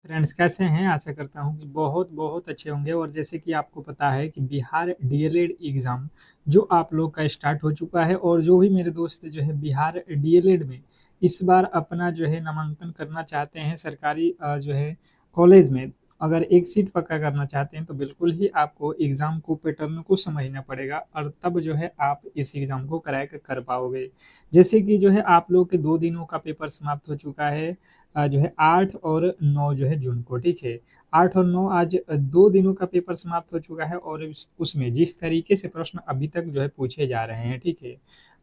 Friends कैसे हैं? आशा करता हूँ कि बहुत अच्छे होंगे और जैसे कि आपको पता है कि बिहार डीएलएड एग्ज़ाम जो आप लोग का स्टार्ट हो चुका है और जो भी मेरे दोस्त जो है बिहार डीएलएड में इस बार अपना जो है नामांकन करना चाहते हैं सरकारी जो है कॉलेज में, अगर एक सीट पक्का करना चाहते हैं तो बिल्कुल ही आपको एग्ज़ाम को पैटर्न को समझना पड़ेगा और तब जो है आप इस एग्ज़ाम को क्रैक कर पाओगे। जैसे कि जो है आप लोग के 2 दिनों का पेपर समाप्त हो चुका है, जो है 8 और 9 जो है जून को, ठीक है। 8 और 9 आज 2 दिनों का पेपर समाप्त हो चुका है और उसमें जिस तरीके से प्रश्न अभी तक जो है पूछे जा रहे हैं, ठीक है।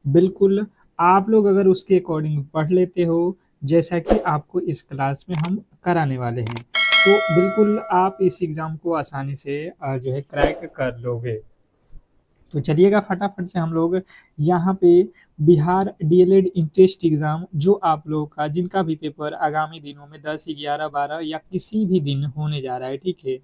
बिल्कुल आप लोग अगर उसके अकॉर्डिंग पढ़ लेते हो, जैसा कि आपको इस क्लास में हम कराने वाले हैं, तो बिल्कुल आप इस एग्ज़ाम को आसानी से जो है क्रैक कर लोगे। तो चलिएगा फटाफट से हम लोग यहाँ पे बिहार डीएलएड इंट्रेंस एग्ज़ाम जो आप लोगों का जिनका भी पेपर आगामी दिनों में 10, 11, 12 या किसी भी दिन होने जा रहा है, ठीक है?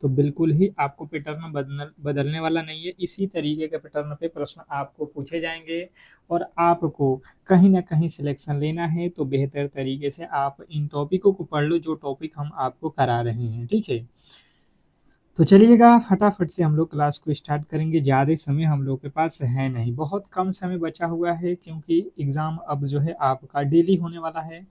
तो बिल्कुल ही आपको पैटर्न बदलने वाला नहीं है। इसी तरीके के पैटर्न पे प्रश्न आपको पूछे जाएँगे और आपको कहीं न कहीं सिलेक्शन लेना है तो बेहतर तरीके से आप इन टॉपिकों को पढ़ लो जो टॉपिक हम आपको करा रहे हैं, ठीक है? तो चलिएगा फटाफट से हम लोग क्लास को स्टार्ट करेंगे। ज़्यादा समय हम लोग के पास है नहीं, बहुत कम समय बचा हुआ है क्योंकि एग्ज़ाम अब जो है आपका डेली होने वाला है।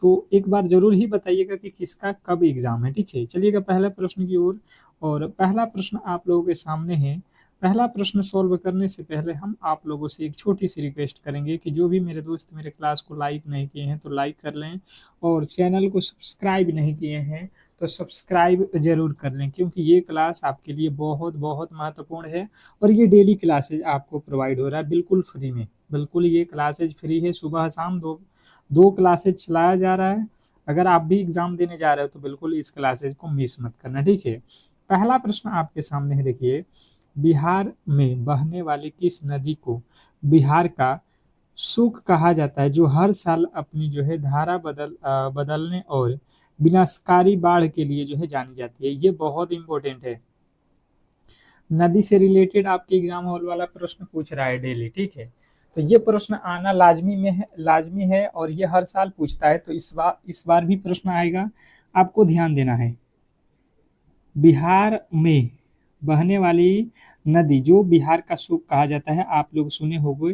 तो एक बार ज़रूर ही बताइएगा कि किसका कब एग्ज़ाम है, ठीक है? चलिएगा पहले प्रश्न की ओर और पहला प्रश्न आप लोगों के सामने है। पहला प्रश्न सॉल्व करने से पहले हम आप लोगों से एक छोटी-सी रिक्वेस्ट करेंगे कि जो भी मेरे दोस्त मेरे क्लास को लाइक नहीं किए हैं, तो लाइक कर लें और चैनल को सब्सक्राइब नहीं किए हैं तो सब्सक्राइब ज़रूर कर लें क्योंकि ये क्लास आपके लिए बहुत महत्वपूर्ण है और ये डेली क्लासेज आपको प्रोवाइड हो रहा है बिल्कुल फ्री में। बिल्कुल ये क्लासेज फ्री है, सुबह-शाम 2 क्लासेज चलाया जा रहा है। अगर आप भी एग्ज़ाम देने जा रहे हो तो बिल्कुल इस क्लासेज को मिस मत करना, ठीक है? पहला प्रश्न आपके सामने है, देखिए, बिहार में बहने वाली किस नदी को बिहार का शुक कहा जाता है जो हर साल अपनी जो है धारा बदलने और विनाशकारी बाढ़ के लिए जो है जानी जाती है। ये बहुत इम्पोर्टेंट है। नदी से रिलेटेड आपके एग्जाम हॉल वाला प्रश्न पूछ रहा है डेली, ठीक है। तो ये प्रश्न आना लाजमी है और ये हर साल पूछता है, तो इस बार भी प्रश्न आएगा। आपको ध्यान देना है। बिहार में बहने वाली नदी जो बिहार का शोक कहा जाता है, आप लोग सुने होंगे।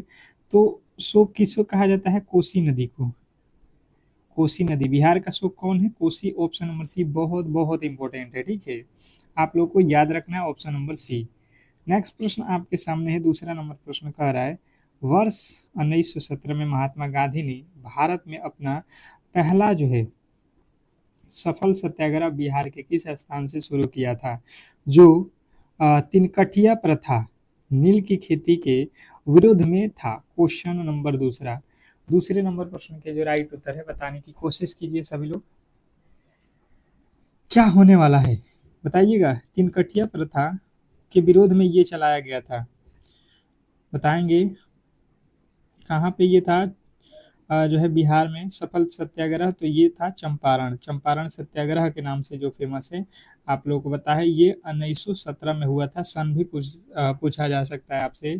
तो शोक किसको कहा जाता है? कोसी नदी को। कोसी नदी, बिहार का शोक कौन है? कोसी। ऑप्शन नंबर सी बहुत इंपॉर्टेंट है, ठीक है। आप लोग को याद रखना है ऑप्शन नंबर सी। नेक्स्ट प्रश्न आपके सामने है, दूसरा नंबर प्रश्न कह रहा है, वर्ष 1917 में महात्मा गांधी ने भारत में अपना पहला जो है सफल सत्याग्रह बिहार के किस स्थान से शुरू किया था जो तिनकठिया प्रथा नील की खेती के विरोध में था? क्वेश्चन नंबर दूसरा। दूसरे नंबर प्रश्न के जो राइट उत्तर है बताने की कोशिश कीजिए सभी लोग। क्या होने वाला है बताइएगा। तिनकठिया प्रथा के विरोध में ये चलाया गया था, बताएंगे कहाँ पे ये था? जो है बिहार में सफल सत्याग्रह, तो ये था चंपारण। चंपारण सत्याग्रह के नाम से जो फेमस है, आप लोगों को पता है। ये 1917 में हुआ था। सन भी पूछा जा सकता है आपसे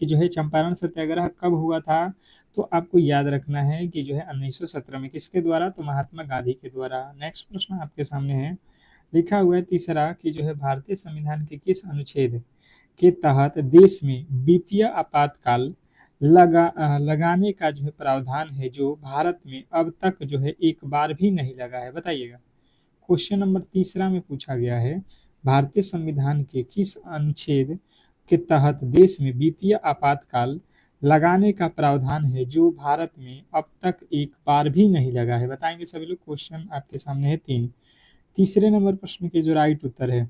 कि जो है चंपारण सत्याग्रह कब हुआ था। तो आपको याद रखना है कि जो है 1917 में। किसके द्वारा? तो महात्मा गांधी के द्वारा। नेक्स्ट प्रश्न आपके सामने है, लिखा हुआ है तीसरा कि जो है भारतीय संविधान के किस अनुच्छेद के तहत देश में वित्तीय आपातकाल लगाने का जो है प्रावधान है जो भारत में अब तक जो है एक बार भी नहीं लगा है? बताइएगा। क्वेश्चन नंबर तीसरा में पूछा गया है, भारतीय संविधान के किस अनुच्छेद के तहत देश में वित्तीय आपातकाल लगाने का प्रावधान है जो भारत में अब तक एक बार भी नहीं लगा है? बताएंगे सभी लोग। क्वेश्चन आपके सामने है 3। तीसरे नंबर प्रश्न के जो राइट उत्तर है,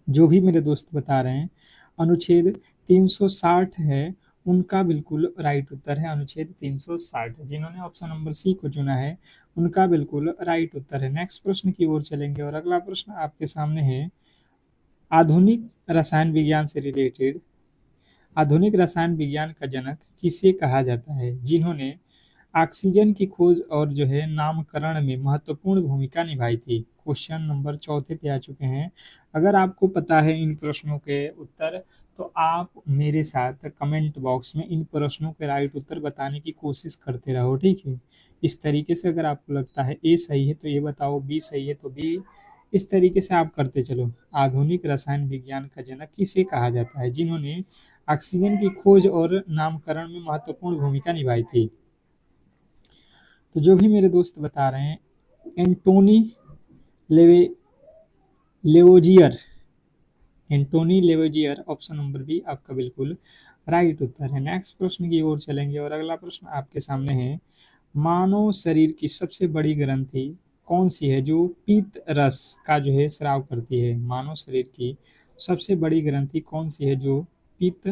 जो भी मेरे दोस्त बता रहे हैं, अनुच्छेद 360 है, उनका बिल्कुल राइट उत्तर है अनुच्छेद 360। जिन्होंने ऑप्शन नंबर सी को चुना है उनका बिल्कुल राइट उत्तर है। नेक्स्ट प्रश्न की ओर चलेंगे और अगला प्रश्न आपके सामने है, आधुनिक रसायन विज्ञान से रिलेटेड आधुनिक रसायन विज्ञान का जनक किसे कहा जाता है जिन्होंने ऑक्सीजन की खोज और जो है नामकरण में महत्वपूर्ण भूमिका निभाई थी? क्वेश्चन नंबर चौथे पे आ चुके हैं। अगर आपको पता है इन प्रश्नों के उत्तर तो आप मेरे साथ कमेंट बॉक्स में इन प्रश्नों के राइट उत्तर बताने की कोशिश करते रहो, ठीक है। इस तरीके से अगर आपको लगता है ए सही है तो ये बताओ, बी सही है तो बी, इस तरीके से आप करते चलो। आधुनिक रसायन विज्ञान का जनक किसे कहा जाता है, जिन्होंने ऑक्सीजन की खोज और नामकरण में महत्वपूर्ण भूमिका निभाई थी? तो जो भी मेरे दोस्त बता रहे हैं, एंटोनी लेवे Lavoisier, Antoine Lavoisier, option number B आपका बिल्कुल राइट उत्तर है। नेक्स्ट प्रश्न की ओर चलेंगे और अगला प्रश्न आपके सामने है, मानव शरीर की सबसे बड़ी ग्रंथि कौन सी है जो पीत रस का जो है स्राव करती है? मानव शरीर की सबसे बड़ी ग्रंथि कौन सी है जो पीत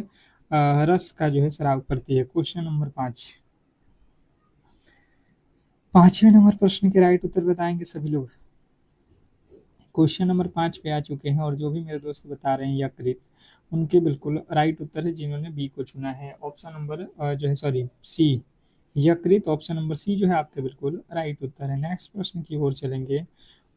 रस का जो है स्राव करती है? Question number 5। पांचवें नंबर प्रश्न के राइट उत्तर बताएंगे सभी लोग। क्वेश्चन नंबर 5 पे आ चुके हैं और जो भी मेरे दोस्त बता रहे हैं यकृत, उनके बिल्कुल राइट उत्तर है जिन्होंने बी को चुना है। ऑप्शन नंबर जो है सॉरी सी, यकृत, ऑप्शन नंबर सी जो है आपके बिल्कुल राइट उत्तर है। नेक्स्ट प्रश्न की ओर चलेंगे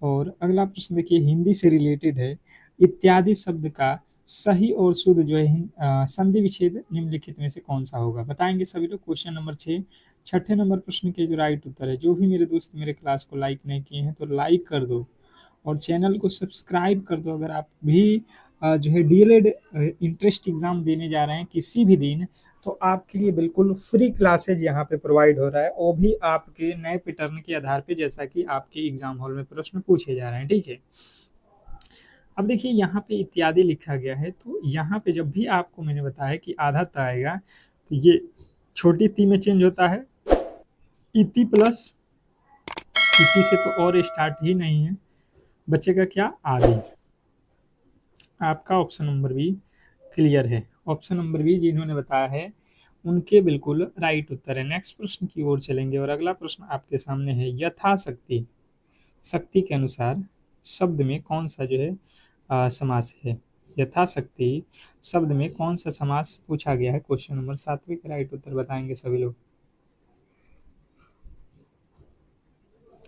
और अगला प्रश्न देखिए हिंदी से रिलेटेड है। इत्यादि शब्द का सही और शुद्ध जो है संधि विच्छेद निम्नलिखित में से कौन सा होगा? बताएंगे सभी लोग। क्वेश्चन नंबर 6 छठे नंबर प्रश्न के जो राइट उत्तर है, जो भी मेरे दोस्त मेरे क्लास को लाइक नहीं किए हैं तो लाइक कर दो और चैनल को सब्सक्राइब कर दो। अगर आप भी जो है डीएलएड इंट्रेंस एग्जाम देने जा रहे हैं किसी भी दिन, तो आपके लिए बिल्कुल फ्री क्लासेज यहाँ पे प्रोवाइड हो रहा है, वो भी आपके नए पैटर्न के आधार पे, जैसा कि आपके एग्जाम हॉल में प्रश्न पूछे जा रहे हैं, ठीक है। अब देखिए यहाँ पे इत्यादि लिखा गया है, तो यहाँ पे जब भी आपको मैंने बताया कि आधा त आएगा तो ये छोटी ती में चेंज होता है, इति प्लस, इति से तो और स्टार्ट ही नहीं है, बचेगा क्या? आदि। आपका ऑप्शन नंबर बी क्लियर है। ऑप्शन नंबर बी जिन्होंने बताया है उनके बिल्कुल राइट उत्तर है। नेक्स्ट प्रश्न की ओर चलेंगे और अगला प्रश्न आपके सामने है, यथाशक्ति, शक्ति के अनुसार शब्द में कौन सा जो है समास है? यथाशक्ति शब्द में कौन सा समास पूछा गया है? क्वेश्चन नंबर 7 का राइट उत्तर बताएंगे सभी लोग।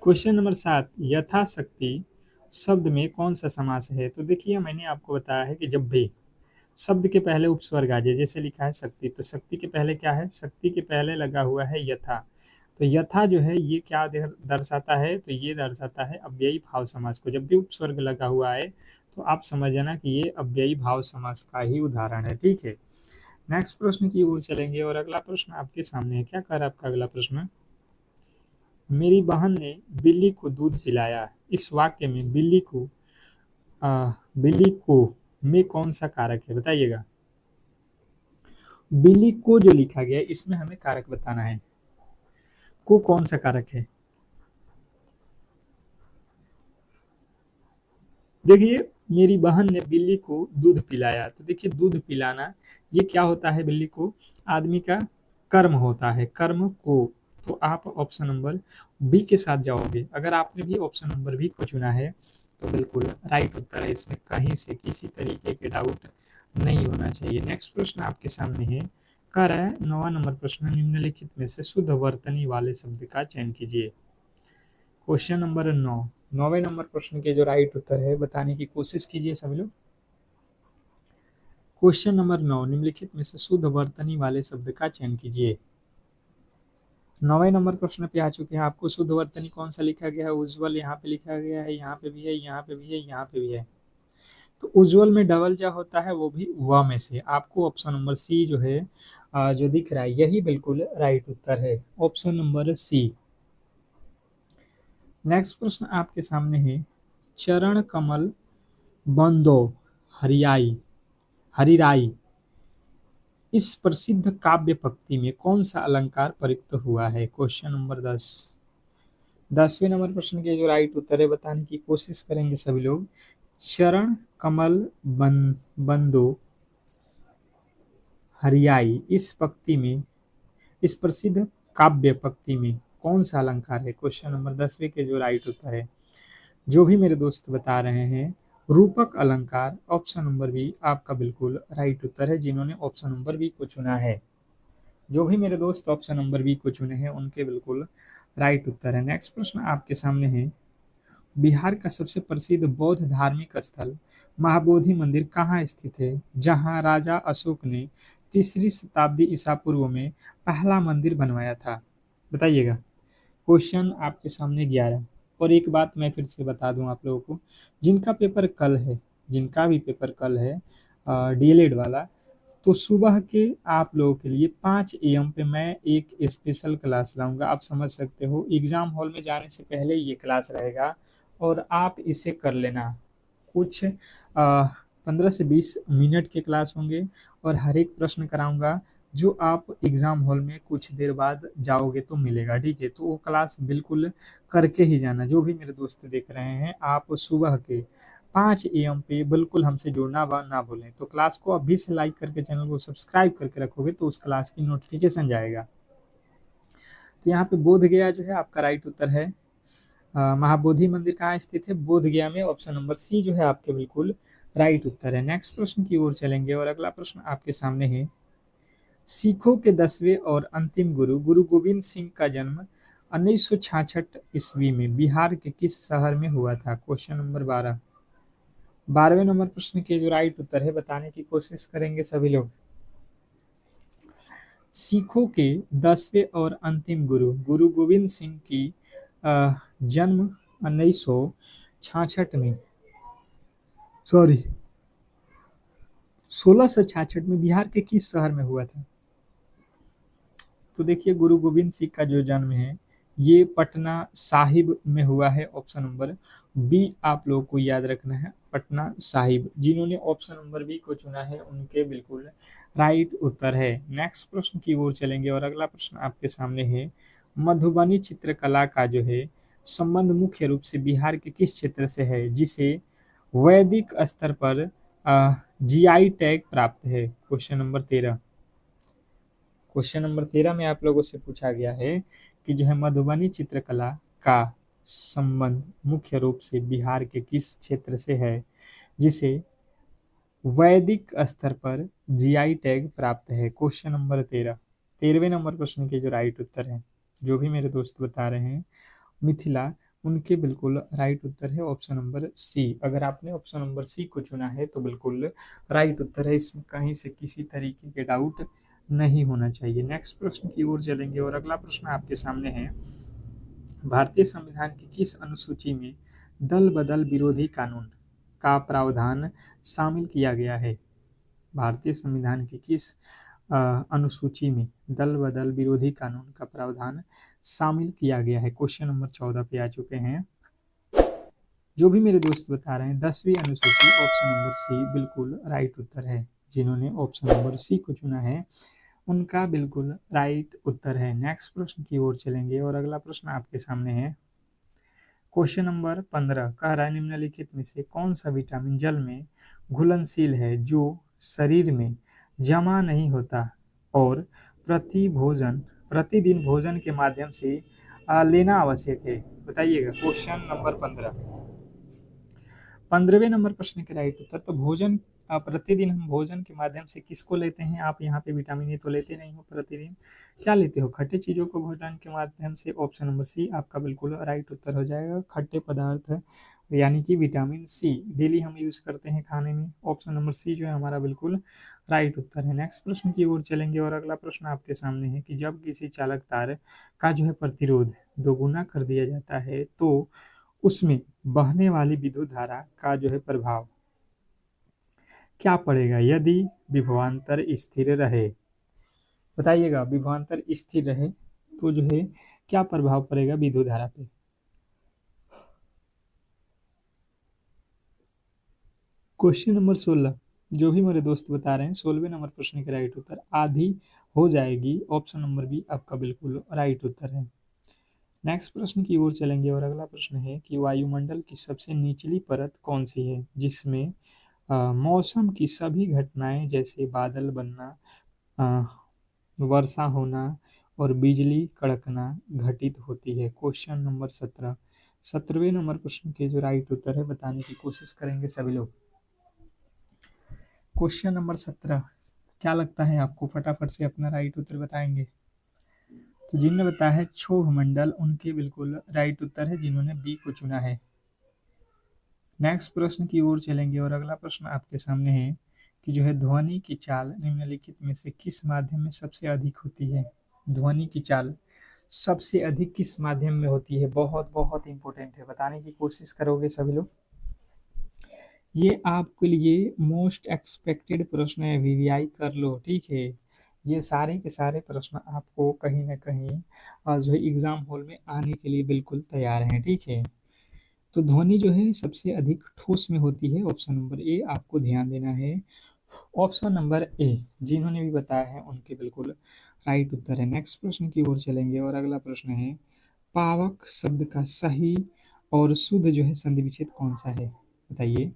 क्वेश्चन नंबर 7, यथाशक्ति शब्द में कौन सा समास है? तो देखिए मैंने आपको बताया है कि जब भी शब्द के पहले उपस्वर्ग आ जाए, जैसे लिखा है शक्ति, तो शक्ति के पहले क्या है? शक्ति के पहले लगा हुआ है यथा। तो यथा जो है ये क्या दर्शाता है? तो ये दर्शाता है अव्ययी भाव समास को। जब भी उपस्वर्ग लगा हुआ है तो आप समझ जाना कि ये अव्ययी भाव समास का ही उदाहरण है, ठीक है। नेक्स्ट प्रश्न की ओर चलेंगे और अगला प्रश्न आपके सामने है। क्या कह रहा है आपका अगला प्रश्न? मेरी बहन ने बिल्ली को दूध पिलाया। इस वाक्य में बिल्ली को में कौन सा कारक है? बताइएगा। बिल्ली को जो लिखा गया है इसमें हमें कारक बताना है, को कौन सा कारक है? देखिए मेरी बहन ने बिल्ली को दूध पिलाया, तो देखिए दूध पिलाना ये क्या होता है? बिल्ली को आदमी का कर्म होता है, कर्म को। तो आप ऑप्शन नंबर बी के साथ जाओगे। अगर आपने भी ऑप्शन नंबर बी को चुना है तो बिल्कुल राइट उत्तर है, इसमें कहीं से किसी तरीके के डाउट नहीं होना चाहिए। नेक्स्ट प्रश्न आपके सामने है, कह रहा है 9वां नंबर प्रश्न, निम्नलिखित में से शुद्ध वर्तनी वाले शब्द का चयन कीजिए। क्वेश्चन नंबर 9, 9वें नंबर प्रश्न के जो राइट उत्तर है बताने की कोशिश कीजिए सभी लोग। क्वेश्चन नंबर 9, निम्नलिखित में से शुद्ध वर्तनी वाले शब्द का चयन कीजिए। 9वें नंबर प्रश्न पे आ चुके हैं। आपको शुद्ध वर्तनी कौन सा लिखा गया है? उज्ज्वल यहाँ पे लिखा गया है, यहाँ पे भी है, यहाँ पे भी है, यहाँ पे भी है। तो उज्ज्वल में डबल जा होता है, वो भी व में से। आपको ऑप्शन नंबर सी जो है जो दिख रहा है यही बिल्कुल राइट उत्तर है, ऑप्शन नंबर सी। नेक्स्ट प्रश्न आपके सामने है, चरण कमल बंदो हरिराई इस प्रसिद्ध काव्य पंक्ति में कौन सा अलंकार प्रयुक्त हुआ है? क्वेश्चन नंबर 10, 10वें नंबर प्रश्न के जो राइट उत्तर है बताने की कोशिश करेंगे सभी लोग। चरण कमल बंदो हरियाई इस पंक्ति में, इस प्रसिद्ध काव्य पंक्ति में कौन सा अलंकार है? क्वेश्चन नंबर 10वें के जो राइट उत्तर है, जो भी मेरे दोस्त बता रहे हैं रूपक अलंकार, ऑप्शन नंबर बी आपका बिल्कुल राइट उत्तर है, जिन्होंने ऑप्शन नंबर बी को चुना है। जो भी मेरे दोस्त ऑप्शन नंबर बी को चुने हैं उनके बिल्कुल राइट उत्तर है। नेक्स्ट प्रश्न आपके सामने है, बिहार का सबसे प्रसिद्ध बौद्ध धार्मिक स्थल महाबोधि मंदिर कहाँ स्थित है, जहाँ राजा अशोक ने 3री शताब्दी ईसा पूर्व में पहला मंदिर बनवाया था? बताइएगा। क्वेश्चन आपके सामने 11। और एक बात मैं फिर से बता दूं आप लोगों को, जिनका पेपर कल है, जिनका भी पेपर कल है डीएलएड वाला, तो सुबह के आप लोगों के लिए 5 AM पे मैं एक स्पेशल क्लास लाऊंगा। आप समझ सकते हो, एग्जाम हॉल में जाने से पहले ये क्लास रहेगा और आप इसे कर लेना। कुछ 15 से 20 मिनट के क्लास होंगे और हर एक प्रश्न कराऊंगा जो आप एग्जाम हॉल में कुछ देर बाद जाओगे तो मिलेगा, ठीक है? तो वो क्लास बिल्कुल करके ही जाना। जो भी मेरे दोस्त देख रहे हैं, आप सुबह के 5 AM पे बिल्कुल हमसे जुड़ना ना भूलें। तो क्लास को अभी से लाइक करके, चैनल को सब्सक्राइब करके रखोगे तो उस क्लास की नोटिफिकेशन जाएगा। तो यहाँ पे बोध गया जो है आपका राइट उत्तर है। महाबोधि मंदिर कहाँ स्थित है? बोध गया में। ऑप्शन नंबर सी जो है आपके बिल्कुल राइट उत्तर है। नेक्स्ट प्रश्न की ओर चलेंगे और अगला प्रश्न आपके सामने है। सिखों के 10वें और अंतिम गुरु गुरु गोविंद सिंह का जन्म 1966 ईस्वी में बिहार के किस शहर में हुआ था? Question number 12। 12वें नंबर प्रश्न के जो राइट उत्तर है बताने की कोशिश करेंगे सभी लोग। सिखों के 10वें और अंतिम गुरु गुरु गोविंद सिंह की जन्म 1966 में, सॉरी 1666 में बिहार के किस शहर में हुआ था? तो देखिए, गुरु गोविंद सिंह का जो जन्म है ये पटना साहिब में हुआ है। ऑप्शन नंबर बी आप लोगों को याद रखना है, पटना साहिब। जिन्होंने ऑप्शन नंबर बी को चुना है उनके बिल्कुल राइट उत्तर है। नेक्स्ट प्रश्न की ओर चलेंगे और अगला प्रश्न आपके सामने है। मधुबनी चित्रकला का जो है संबंध मुख्य रूप से बिहार के किस क्षेत्र से है, जिसे वैदिक स्तर पर जीआई टैग प्राप्त है? Question number 13। क्वेश्चन नंबर 13 में आप लोगों से पूछा गया है कि जो है मधुबनी चित्रकला का संबंध मुख्य रूप से बिहार के किस क्षेत्र से है, जिसे वैदिक स्तर पर जीआई टैग प्राप्त है? Question number 13। 13वें नंबर प्रश्न के जो राइट उत्तर है, जो भी मेरे दोस्त बता रहे हैं मिथिला, उनके बिल्कुल राइट उत्तर है ऑप्शन नंबर सी। अगर आपने ऑप्शन नंबर सी को चुना है तो बिल्कुल राइट उत्तर है, इसमें कहीं से किसी तरीके के डाउट नहीं होना चाहिए। नेक्स्ट प्रश्न की ओर चलेंगे और अगला प्रश्न आपके सामने है। भारतीय संविधान की किस अनुसूची में दल बदल विरोधी कानून का प्रावधान शामिल किया गया है? भारतीय संविधान की किस अनुसूची में दल बदल विरोधी कानून का प्रावधान शामिल किया गया है? क्वेश्चन नंबर 14 पे आ चुके हैं। जो भी मेरे दोस्त बता रहे हैं 10वीं अनुसूची, ऑप्शन नंबर सी बिल्कुल राइट उत्तर है। जिन्होंने ऑप्शन नंबर सी को चुना है उनका बिल्कुल राइट उत्तर है। नेक्स्ट प्रश्न की ओर चलेंगे और अगला प्रश्न आपके सामने है। क्वेश्चन नंबर 15 कह रहा है निम्नलिखित में से कौन सा विटामिन जल में घुलनशील है जो शरीर में जमा नहीं होता और प्रतिदिन भोजन के माध्यम से लेना आवश्यक है? बताइएगा। Question number 15। 15वें नंबर प्रश्न के राइट उत्तर, तो भोजन प्रतिदिन हम भोजन के माध्यम से किसको लेते हैं? आप यहाँ पे विटामिन ए तो लेते नहीं हो प्रतिदिन, क्या लेते हो? खट्टे चीज़ों को भोजन के माध्यम से। ऑप्शन नंबर सी आपका बिल्कुल राइट उत्तर हो जाएगा। खट्टे पदार्थ यानी कि विटामिन सी डेली हम यूज़ करते हैं खाने में। ऑप्शन नंबर सी जो है हमारा बिल्कुल राइट उत्तर है। नेक्स्ट प्रश्न की ओर चलेंगे और अगला प्रश्न आपके सामने है कि जब किसी चालक तार का जो है प्रतिरोध दोगुना कर दिया जाता है तो उसमें बहने वाली विद्युत धारा का जो है प्रभाव क्या पड़ेगा यदि विभवांतर स्थिर रहे? बताइएगा। विभवांतर स्थिर रहे तो जो है क्या प्रभाव पड़ेगा विद्युत धारा पे? Question number 16। जो भी मेरे दोस्त बता रहे हैं 16वें नंबर प्रश्न का राइट उत्तर आधी हो जाएगी। ऑप्शन नंबर बी आपका बिल्कुल राइट उत्तर है। नेक्स्ट प्रश्न की ओर चलेंगे और अगला प्रश्न है कि वायुमंडल की सबसे निचली परत कौन सी है जिसमें मौसम की सभी घटनाएं जैसे बादल बनना, अ, वर्षा होना और बिजली कड़कना घटित होती है? Question number 17। 17वें नंबर प्रश्न के जो राइट उत्तर है बताने की कोशिश करेंगे सभी लोग। क्वेश्चन नंबर 17 क्या लगता है आपको? फटाफट से अपना राइट उत्तर बताएंगे। तो जिनने बताया है क्षोभ मंडल, उनके बिल्कुल राइट उत्तर है जिन्होंने बी को चुना है। नेक्स्ट प्रश्न की ओर चलेंगे और अगला प्रश्न आपके सामने है कि जो है ध्वनि की चाल निम्नलिखित में से किस माध्यम में सबसे अधिक होती है। ध्वनि की चाल सबसे अधिक किस माध्यम में होती है, बहुत बहुत इंपॉर्टेंट है, बताने की कोशिश करोगे सभी लोग। ये आपके लिए मोस्ट एक्सपेक्टेड प्रश्न है, वीवीआई कर लो, ठीक है। ये सारे के सारे प्रश्न आपको कहीं ना कहीं जो है एग्जाम हॉल में आने के लिए बिल्कुल तैयार हैं, ठीक है। तो ध्वनि जो है सबसे अधिक ठोस में होती है, ऑप्शन नंबर ए आपको ध्यान देना है। ऑप्शन नंबर ए जिन्होंने भी बताया है उनके बिल्कुल राइट उत्तर है। नेक्स्ट प्रश्न की ओर चलेंगे और अगला प्रश्न है पावक शब्द का सही और शुद्ध जो है संधि विच्छेद कौन सा है, बताइए।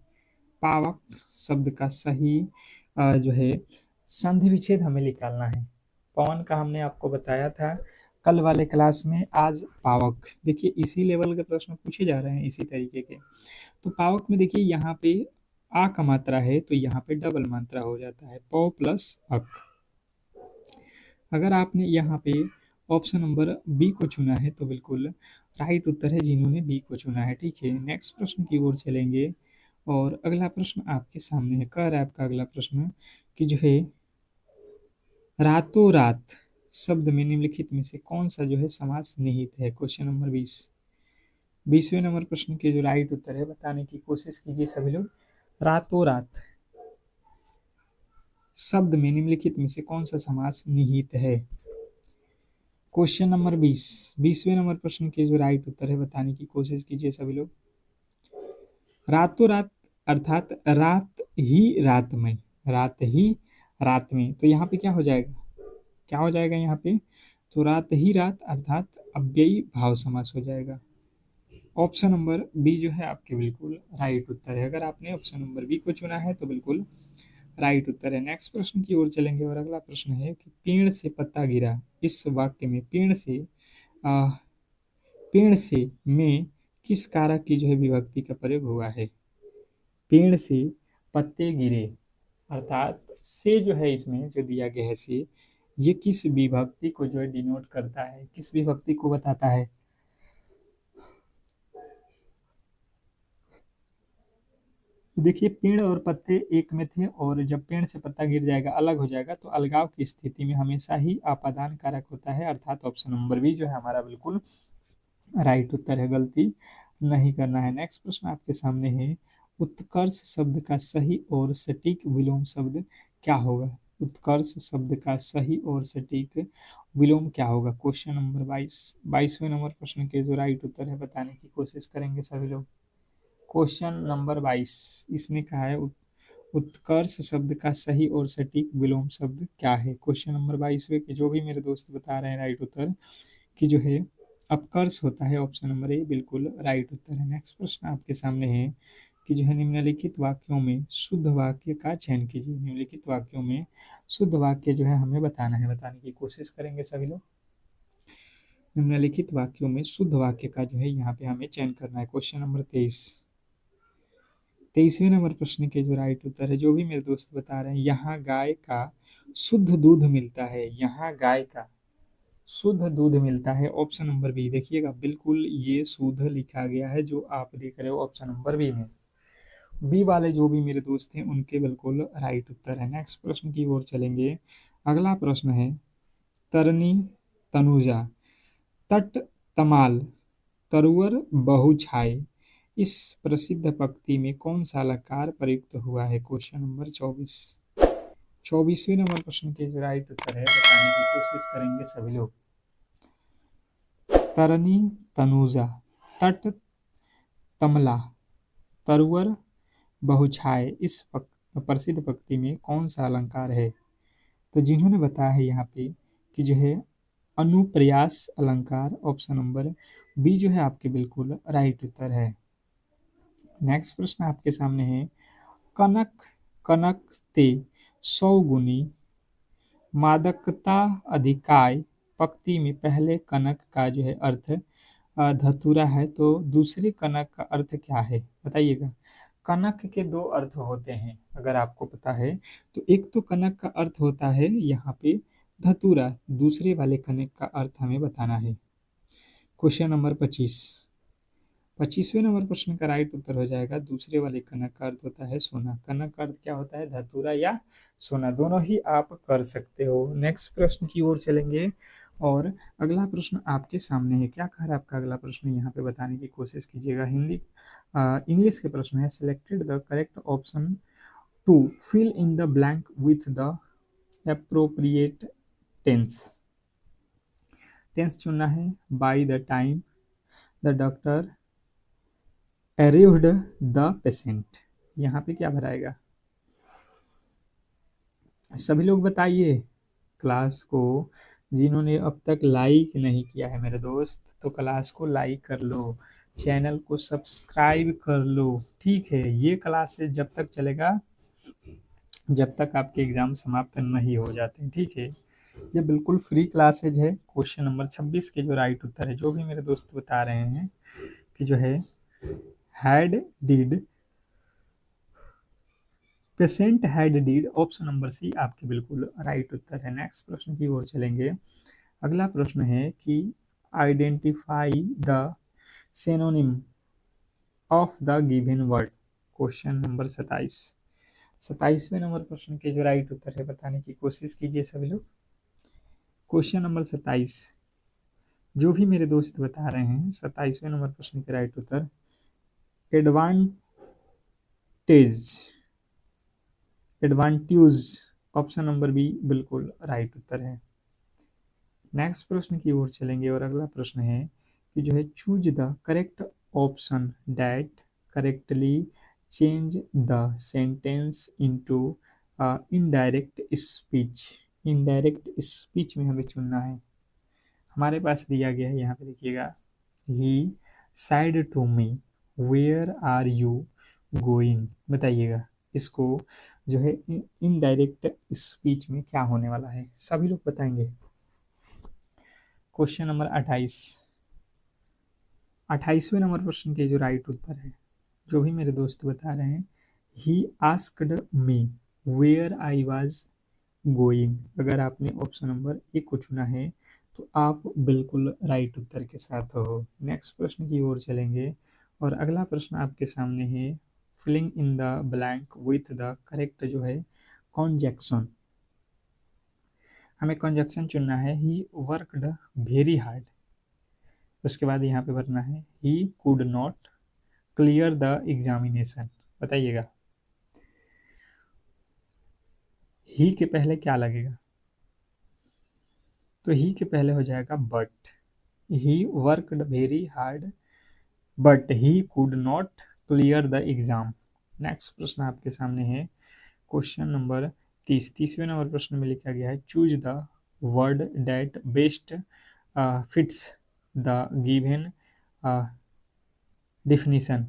पावक शब्द का सही जो है संधि विच्छेद हमें निकालना है। पवन का हमने आपको बताया था कल वाले क्लास में, आज पावक देखिए इसी लेवल के प्रश्न पूछे जा रहे हैं इसी तरीके के। तो पावक में देखिए यहाँ पे आ का मात्रा है तो यहाँ पे डबल मात्रा हो जाता है, पौ प्लस अक। अगर आपने यहाँ पे ऑप्शन नंबर बी को चुना है तो बिल्कुल राइट उत्तर है जिन्होंने बी को चुना है, ठीक है। नेक्स्ट प्रश्न की ओर चलेंगे और अगला प्रश्न आपके सामने है। कह रहा है आपका अगला प्रश्न कि जो है रातों रात शब्द में निम्नलिखित में से कौन सा जो है समास निहित है, क्वेश्चन नंबर 20। 20वें नंबर प्रश्न के जो राइट उत्तर है बताने की कोशिश कीजिए सभी लोग। रातों रात शब्द में निम्नलिखित में से कौन सा समास निहित है, क्वेश्चन नंबर 20। 20वें नंबर प्रश्न के जो राइट उत्तर है बताने की कोशिश कीजिए सभी लोग। रातों रात अर्थात रात ही रात में, रात ही रात में, तो यहाँ पे क्या हो जाएगा, क्या हो जाएगा यहाँ पे, तो रात ही रात अर्थात अव्ययी भाव समास हो जाएगा। ऑप्शन नंबर बी जो है आपके बिल्कुल राइट उत्तर है। अगर आपने ऑप्शन नंबर बी को चुना है तो बिल्कुल राइट उत्तर है। नेक्स्ट प्रश्न की ओर चलेंगे और अगला प्रश्न है कि पेड़ से पत्ता गिरा, इस वाक्य में आ, पेड़ से में किस कारक की जो है विभक्ति का प्रयोग हुआ है। पेड़ से पत्ते गिरे अर्थात से जो है इसमें जो दिया गया है से, ये किस विभक्ति को जो है डिनोट करता है, किस विभक्ति को बताता है। देखिए पेड़ और पत्ते एक में थे और जब पेड़ से पत्ता गिर जाएगा अलग हो जाएगा तो अलगाव की स्थिति में हमेशा ही आपादान कारक होता है, अर्थात ऑप्शन नंबर बी जो है हमारा बिल्कुल राइट उत्तर है, गलती नहीं करना है। नेक्स्ट प्रश्न आपके सामने है उत्कर्ष शब्द का सही और सटीक विलोम शब्द क्या होगा। उत्कर्ष शब्द का सही और सटीक विलोम क्या होगा, क्वेश्चन नंबर 22। 22वें नंबर प्रश्न के जो राइट उत्तर है बताने की कोशिश करेंगे सभी लोग। क्वेश्चन नंबर 22 इसने कहा है उत्कर्ष शब्द का सही और सटीक विलोम शब्द क्या है। क्वेश्चन नंबर 22वें के जो भी मेरे दोस्त बता रहे हैं राइट उत्तर कि जो है अपकर्ष होता है, ऑप्शन नंबर ए बिल्कुल राइट उत्तर है। नेक्स्ट प्रश्न आपके सामने है कि जो है निम्नलिखित वाक्यों में शुद्ध वाक्य का चयन कीजिए। निम्नलिखित वाक्यों में शुद्ध वाक्य जो है हमें बताना है, बताने की कोशिश करेंगे सभी लोग। निम्नलिखित वाक्यों में शुद्ध वाक्य का जो है यहाँ पे हमें चयन करना है। Question number 23। 23वें नंबर प्रश्न के जो राइट उत्तर है जो भी मेरे दोस्त बता रहे हैं, यहाँ गाय का शुद्ध दूध मिलता है, यहाँ गाय का शुद्ध दूध मिलता है, ऑप्शन नंबर बी। देखिएगा बिल्कुल ये शुद्ध लिखा गया है जो आप देख रहे हो ऑप्शन नंबर बी में। बी वाले जो भी मेरे दोस्त हैं उनके बिल्कुल राइट उत्तर है। नेक्स्ट प्रश्न की ओर चलेंगे। अगला प्रश्न है तरनी तनुजा तट तमाल तरुवर बहुछाए, इस प्रसिद्ध पंक्ति में कौन सा अलंकार प्रयुक्त हुआ है, क्वेश्चन नंबर 24। 24वें नंबर प्रश्न के जो राइट उत्तर है बताने की कोशिश करेंगे सभी लोग। तरनी तनुजा तट तमला तरुवर बहुछाए, इस प्रसिद्ध पंक्ति में कौन सा अलंकार है। तो जिन्होंने बताया है यहाँ पे कि जो है अनुप्रयास अलंकार, ऑप्शन नंबर बी जो है आपके बिल्कुल राइट उत्तर है। नेक्स्ट प्रश्न आपके सामने है कनक कनक ते 100 गुनी मादकता अधिकाय, पंक्ति में पहले कनक का जो है अर्थ धतूरा है तो दूसरे कनक का अर्थ क्या है, बताइएगा। कनक के दो अर्थ होते हैं अगर आपको पता है तो, एक तो कनक का अर्थ होता है यहाँ पे धतूरा, दूसरे वाले कनक का अर्थ हमें बताना है। Question number 25। 25वें नंबर प्रश्न का राइट उत्तर हो जाएगा दूसरे वाले कनक का अर्थ होता है सोना। कनक का अर्थ क्या होता है? धतूरा या सोना, दोनों ही आप कर सकते हो। नेक्स्ट प्रश्न की ओर चलेंगे और अगला प्रश्न आपके सामने है। क्या कह रहा है आपका अगला प्रश्न, यहाँ पे बताने की कोशिश कीजिएगा। हिंदी इंग्लिश के प्रश्न है। Selected the correct option to fill in the blank with the appropriate tense. Tense चुनना है। By the time the doctor arrived the patient, यहाँ पे क्या भराएगा? सभी लोग बताइए क्लास को। जिन्होंने अब तक लाइक नहीं किया है मेरे दोस्त, तो क्लास को लाइक कर लो, चैनल को सब्सक्राइब कर लो। ठीक है, ये क्लास जब तक चलेगा जब तक आपके एग्जाम समाप्त नहीं हो जाते हैं। ठीक है, ये बिल्कुल फ्री क्लासेज है। क्वेश्चन नंबर 26 के जो राइट उत्तर है, जो भी मेरे दोस्त बता रहे हैं कि जो है had died, patient had died, option number C आपके बिल्कुल राइट उत्तर है। नेक्स्ट प्रश्न की ओर चलेंगे। अगला प्रश्न है कि identify the synonym of the given word. Question number 27, 27वें नंबर प्रश्न के जो राइट उत्तर है बताने की कोशिश कीजिए सभी लोग। क्वेश्चन नंबर 27, जो भी मेरे दोस्त बता रहे हैं 27वें नंबर प्रश्न के राइट उत्तर एडवांटेज, एडवांट्यूज, ऑप्शन नंबर बी बिल्कुल राइट उत्तर है। नेक्स्ट प्रश्न की ओर चलेंगे और अगला प्रश्न है कि जो है choose the correct option that correctly change the sentence into indirect speech. Indirect speech में हमें चुनना है। हमारे पास दिया गया है, यहाँ पे देखिएगा, he said to me where are you going. बताइएगा इसको जो है इनडायरेक्ट स्पीच में क्या होने वाला है, सभी लोग बताएंगे। क्वेश्चन नंबर 28, 28वें नंबर प्रश्न के जो राइट उत्तर है, जो भी मेरे दोस्त बता रहे हैं, he asked me where I was going. अगर आपने ऑप्शन नंबर ए को चुना है तो आप बिल्कुल राइट उत्तर के साथ हो। नेक्स्ट प्रश्न की ओर चलेंगे और अगला प्रश्न आपके सामने है। Filling in the blank with the correct जो है कॉन्जैक्शन। हमें कॉन्जैक्शन चुनना है। ही वर्कड वेरी हार्ड, उसके बाद यहाँ पे भरना है he could not clear the examination. बताइएगा ही के पहले क्या लगेगा? तो ही के पहले हो जाएगा but. He worked very hard but he could not clear the exam. Next प्रश्न आपके सामने है। क्वेश्चन नंबर 30, 30वें नंबर प्रश्न में लिखा गया है choose the word that best fits the given definition.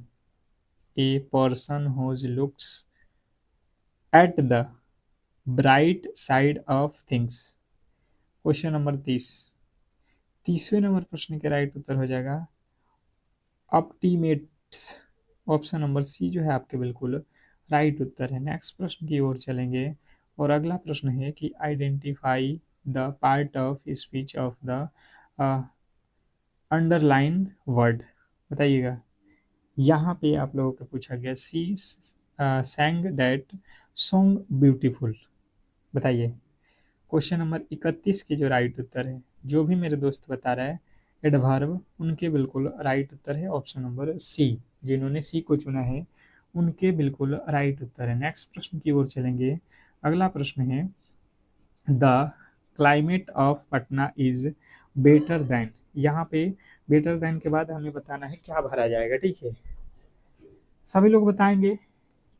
A person who looks at the bright side of things। Question number 30, 30वें नंबर प्रश्न के राइट उत्तर हो जाएगा ऑप्टिमेट्स। ऑप्शन नंबर सी जो है आपके बिल्कुल राइट उत्तर है। नेक्स्ट प्रश्न की ओर चलेंगे और अगला प्रश्न है कि identify the part of speech of the underline word. बताइएगा, यहाँ पे आप लोगों को पूछा गया सी सैंग दैट सॉन्ग ब्यूटीफुल। बताइए क्वेश्चन नंबर 31 के जो राइट उत्तर है, जो भी मेरे दोस्त बता रहा है एडवर्ब, उनके बिल्कुल राइट उत्तर है ऑप्शन नंबर सी। जिन्होंने सी को चुना है उनके बिल्कुल राइट उत्तर है। नेक्स्ट प्रश्न की ओर चलेंगे। अगला प्रश्न है the climate of Patna is better than. यहाँ पे बेटर दैन के बाद हमें बताना है क्या भरा जाएगा। ठीक है, सभी लोग बताएंगे।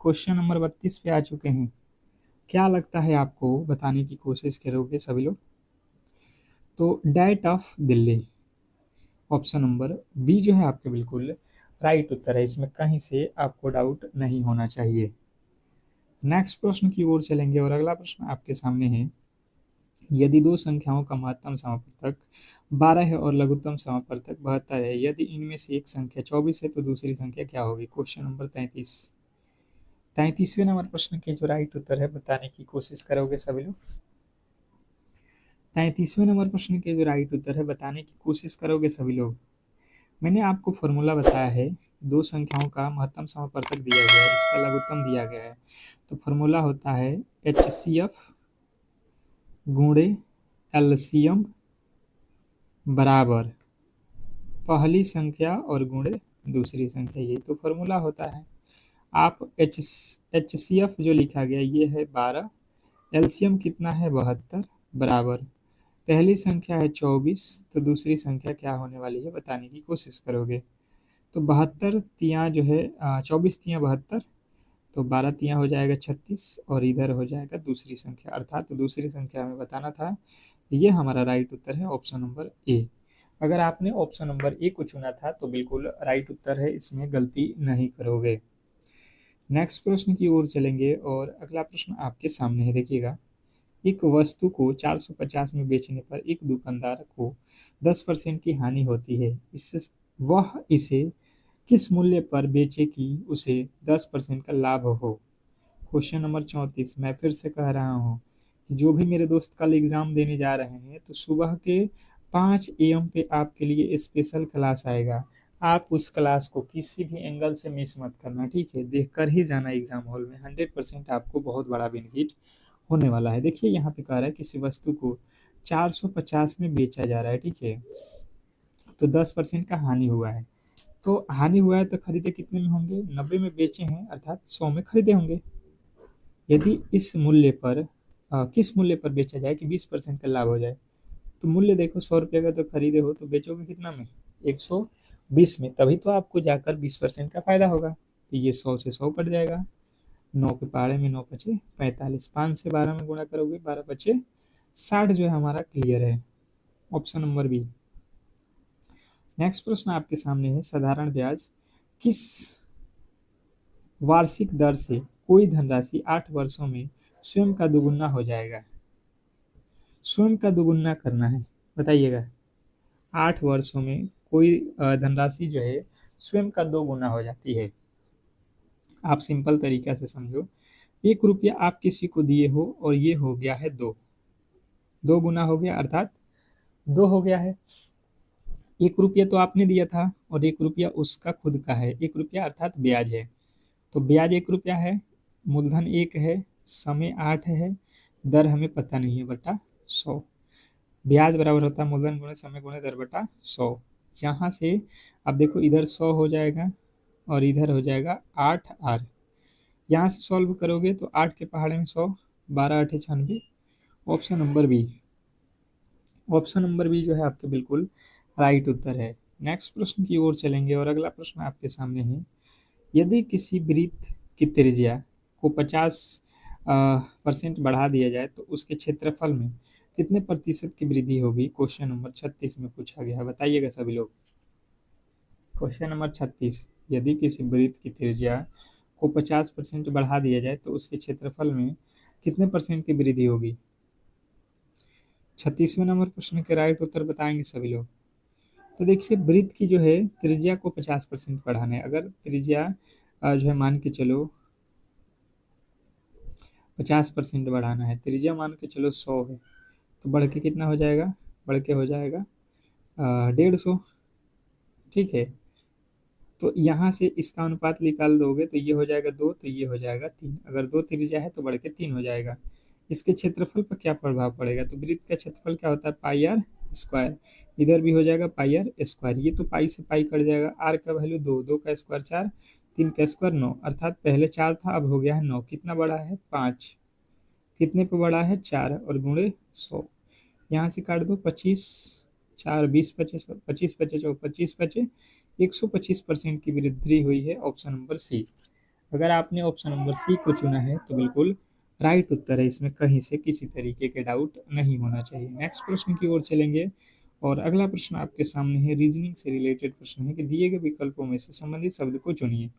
क्वेश्चन नंबर 32 पे आ चुके हैं। क्या लगता है आपको? बताने की कोशिश करोगे सभी लोग। तो date of Delhi, option number B जो है आपके बिल्कुल राइट उत्तर है। इसमें कहीं से आपको डाउट नहीं होना चाहिए। नेक्स्ट प्रश्न की ओर चलेंगे और अगला प्रश्न आपके सामने है। यदि दो संख्याओं का महत्तम समापवर्तक 12 है और लघुत्तम समापवर्तक 72 है, यदि इनमें से एक संख्या 24 है तो दूसरी संख्या क्या होगी? क्वेश्चन नंबर 33, 33वें नंबर प्रश्न के जो राइट उत्तर है बताने की कोशिश करोगे सभी लोग। 33वें नंबर प्रश्न के जो राइट उत्तर है बताने की कोशिश करोगे सभी लोग। मैंने आपको फॉर्मूला बताया है, दो संख्याओं का महत्तम समापवर्तक दिया गया है, इसका लघुत्तम दिया गया है। तो फॉर्मूला होता है HCF गुणे LCM बराबर पहली संख्या और गुणे दूसरी संख्या, यही तो फॉर्मूला होता है। आप HCF जो लिखा गया ये है 12, एलसीएम कितना है 72, बराबर पहली संख्या है 24, तो दूसरी संख्या क्या होने वाली है बताने की कोशिश करोगे। तो 72 तियाँ जो है 24 तियाँ 72, तो 12 तियाँ हो जाएगा 36, और इधर हो जाएगा दूसरी संख्या, अर्थात तो दूसरी संख्या हमें बताना था। ये हमारा राइट उत्तर है ऑप्शन नंबर ए। अगर आपने ऑप्शन नंबर ए को चुना था तो बिल्कुल राइट उत्तर है, इसमें गलती नहीं करोगे। नेक्स्ट प्रश्न की ओर चलेंगे और अगला प्रश्न आपके सामने है, देखिएगा। एक वस्तु को 450 में बेचने पर एक दुकानदार को 10% की हानि होती है, इससे वह इसे किस मूल्य पर बेचे कि उसे 10% का लाभ हो। क्वेश्चन नंबर 34 मैं फिर से कह रहा हूँ कि जो भी मेरे दोस्त कल एग्जाम देने जा रहे हैं तो सुबह के 5 AM पे आपके लिए स्पेशल क्लास आएगा। आप उस क्लास को किसी भी एंगल से मिस मत करना, ठीक है, देख कर ही जाना एग्जाम हॉल में। 100% आपको बहुत बड़ा बेनिफिट होने वाला है। देखिए यहाँ पे कह रहा है किसी वस्तु को 450 में बेचा जा रहा है, ठीक है, तो 10% का हानि हुआ है। तो हानि हुआ है तो खरीदे कितने में होंगे, 90 में बेचे हैं अर्थात 100 में खरीदे होंगे। यदि इस मूल्य पर किस मूल्य पर बेचा जाए कि 20% का लाभ हो जाए, तो मूल्य देखो 100 रुपये का तो खरीदे हो तो बेचोगे कितना में, 120 में, तभी तो आपको जाकर 20% का फायदा होगा। तो ये 100 से 100 पड़ जाएगा, 9 के पहाड़े में 9 पचे 45, 5 से 12 में गुणा करोगे 12 पचे 60, जो है हमारा क्लियर है ऑप्शन नंबर बी। नेक्स्ट प्रश्न आपके सामने है, साधारण ब्याज किस वार्षिक दर से कोई धनराशि 8 वर्षों में स्वयं का दुगुना हो जाएगा। स्वयं का दुगुना करना है, बताइएगा। 8 वर्षों में कोई धनराशि जो है स्वयं का 2 गुना हो जाती है। आप सिंपल तरीका से समझो, 1 रुपया आप किसी को दिए हो और ये हो गया है 2, 2 गुना हो गया अर्थात 2 हो गया है। 1 रुपया तो आपने दिया था और 1 रुपया उसका खुद का है, 1 रुपया अर्थात ब्याज है। तो ब्याज 1 रुपया है, मूलधन 1 है, समय 8 है, दर हमें पता नहीं है बटा 100। ब्याज बराबर होता है मूलधन गुणे समय गुणे दर बटा 100। यहाँ से अब देखो इधर 100 हो जाएगा और इधर हो जाएगा 8R। यहाँ से सॉल्व करोगे तो 8 के पहाड़े में 100, 12 8 96, option number B. Option number B जो है आपके बिल्कुल राइट उत्तर है। नेक्स्ट प्रश्न की ओर चलेंगे और अगला प्रश्न आपके सामने है, यदि किसी वृत्त की त्रिज्या को 50% बढ़ा दिया जाए तो उसके क्षेत्रफल में कितने प्रतिशत की वृद्धि होगी। क्वेश्चन नंबर 36 में पूछा गया है, बताइएगा सभी लोग। क्वेश्चन नंबर 36, यदि किसी वृत्त की त्रिज्या को 50% बढ़ा दिया जाए तो उसके क्षेत्रफल में कितने परसेंट की वृद्धि होगी। 36वें नंबर प्रश्न के राइट उत्तर बताएंगे सभी लोग। तो देखिए वृत्त की जो है त्रिज्या को 50% बढ़ाना है। अगर त्रिज्या जो है मान के चलो 50% बढ़ाना है, त्रिज्या मान के चलो 100 है, तो बढ़ के कितना हो जाएगा, बढ़ के हो जाएगा 150, ठीक है। तो यहाँ से इसका अनुपात निकाल दोगे तो ये हो जाएगा 2, तो ये हो जाएगा 3। अगर 2 त्रिज्या है तो बढ़ के 3 हो जाएगा। इसके क्षेत्रफल पर क्या प्रभाव पड़ेगा, तो वृत्त का क्षेत्रफल क्या होता है पाई आर स्क्वायर, इधर भी हो जाएगा पाई आर स्क्वायर। ये तो पाई से पाई कट जाएगा, आर का वैल्यू 2, 2 का स्क्वायर 4, 3 का स्क्वायर 9, अर्थात पहले 4 था अब हो गया है 9। कितना बड़ा है 5, कितने पे बड़ा है 4, और गुणे 100। यहाँ से काट दो 25, 4 20 25, 25 25 और 25 25, 125% की वृद्धि हुई है, ऑप्शन नंबर सी। अगर आपने ऑप्शन नंबर सी को चुना है तो बिल्कुल राइट उत्तर है, इसमें कहीं से किसी तरीके के डाउट नहीं होना चाहिए। नेक्स्ट प्रश्न की ओर चलेंगे और अगला प्रश्न आपके सामने है, रीजनिंग से रिलेटेड प्रश्न है कि दिए गए विकल्पों में से संबंधित शब्द को चुनिए।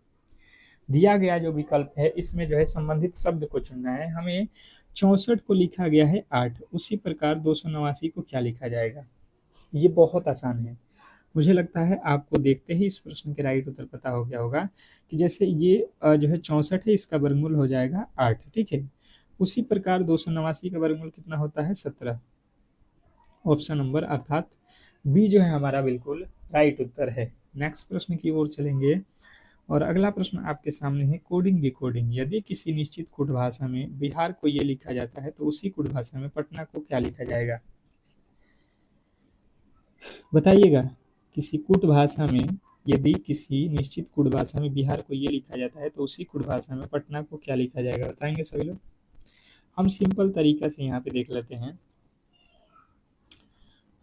दिया गया जो विकल्प है इसमें जो है संबंधित शब्द को चुनना है हमें। 64 को लिखा गया है 8, उसी प्रकार 289 को क्या लिखा जाएगा। ये बहुत आसान है, मुझे लगता है आपको देखते ही इस प्रश्न के राइट उत्तर पता हो गया होगा कि जैसे ये जो है 64 है इसका वर्गमूल हो जाएगा 8, ठीक है। उसी प्रकार 289 का वर्गमूल कितना होता है 17, ऑप्शन नंबर अर्थात बी जो है हमारा बिल्कुल राइट उत्तर है। नेक्स्ट प्रश्न की ओर चलेंगे और अगला प्रश्न आपके सामने है कोडिंग डिकोडिंग। यदि किसी निश्चित कोड भाषा में बिहार को ये लिखा जाता है तो उसी कोड भाषा में पटना को क्या लिखा जाएगा? बताइएगा। किसी कुट भाषा में यदि किसी निश्चित कुट भाषा में बिहार को ये लिखा जाता है तो उसी कुट भाषा में पटना को क्या लिखा जाएगा? बताएंगे सभी लोग। हम सिंपल तरीका से यहाँ पे देख लेते हैं।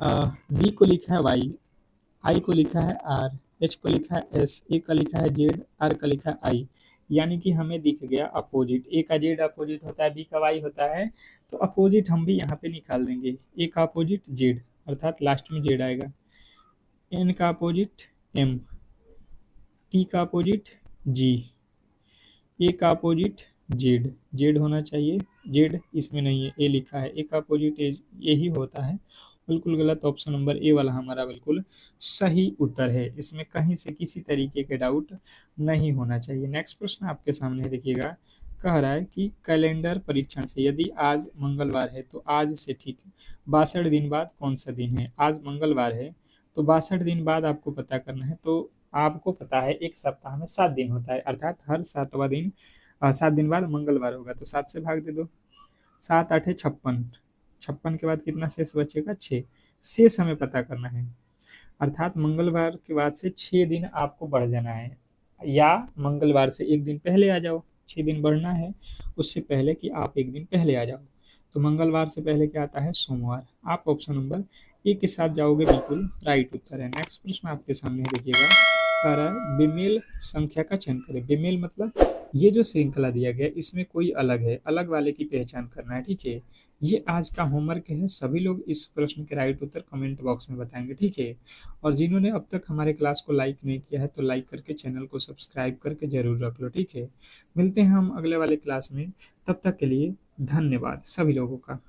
बी को लिखा है वाई, आई को लिखा है आर, एच को लिखा है एस, ए का लिखा है जेड, आर का लिखा है आई। यानी कि हमें दिख गया अपोजिट। ए का जेड अपोजिट होता है, बी का वाई होता है, तो अपोजिट हम भी यहाँ पे निकाल देंगे। ए का अपोजिट जेड, अर्थात लास्ट में जेड आएगा। एन का अपोजिट एम, टी का अपोजिट जी, ए का अपोजिट जेड, जेड होना चाहिए, जेड इसमें नहीं है, ए लिखा है। ए का अपोजिट ए ही होता है। बिल्कुल गलत, ऑप्शन नंबर ए वाला हमारा बिल्कुल सही उत्तर है। इसमें कहीं से किसी तरीके के डाउट नहीं होना चाहिए। नेक्स्ट प्रश्न आपके सामने देखिएगा। कह रहा है कि कैलेंडर परीक्षण से यदि आज मंगलवार है तो आज से ठीक 62 दिन बाद कौन सा दिन है? आज मंगलवार है तो 62 दिन बाद आपको पता करना है। तो आपको पता है एक सप्ताह में 7 दिन होता है, अर्थात हर 7वां दिन 7 दिन बाद मंगलवार होगा, तो 7 से भाग दे दो। 7 8 56, 56 के बाद कितना शेष बचेगा? 6। शेष हमें पता करना है, अर्थात मंगलवार के बाद से 6 दिन आपको बढ़ जाना है, या मंगलवार से एक दिन पहले आ जाओ। 6 दिन बढ़ना है, उससे पहले कि आप एक दिन पहले आ जाओ। तो मंगलवार से पहले क्या आता है? सोमवार। आप ऑप्शन नंबर ए के साथ जाओगे, बिल्कुल राइट उत्तर है। नेक्स्ट प्रश्न आपके सामने देखिएगा। कह रहा है बेमेल संख्या का चयन करें। बेमेल मतलब ये जो श्रृंखला दिया गया इसमें कोई अलग है, अलग वाले की पहचान करना है, ठीक है। ये आज का होमवर्क है। सभी लोग इस प्रश्न के राइट उत्तर कमेंट बॉक्स में बताएंगे, ठीक है। और जिन्होंने अब तक हमारे क्लास को लाइक नहीं किया है तो लाइक करके चैनल को सब्सक्राइब करके जरूर रख लो, ठीक है। मिलते हैं हम अगले वाले क्लास में, तब तक के लिए धन्यवाद सभी लोगों का।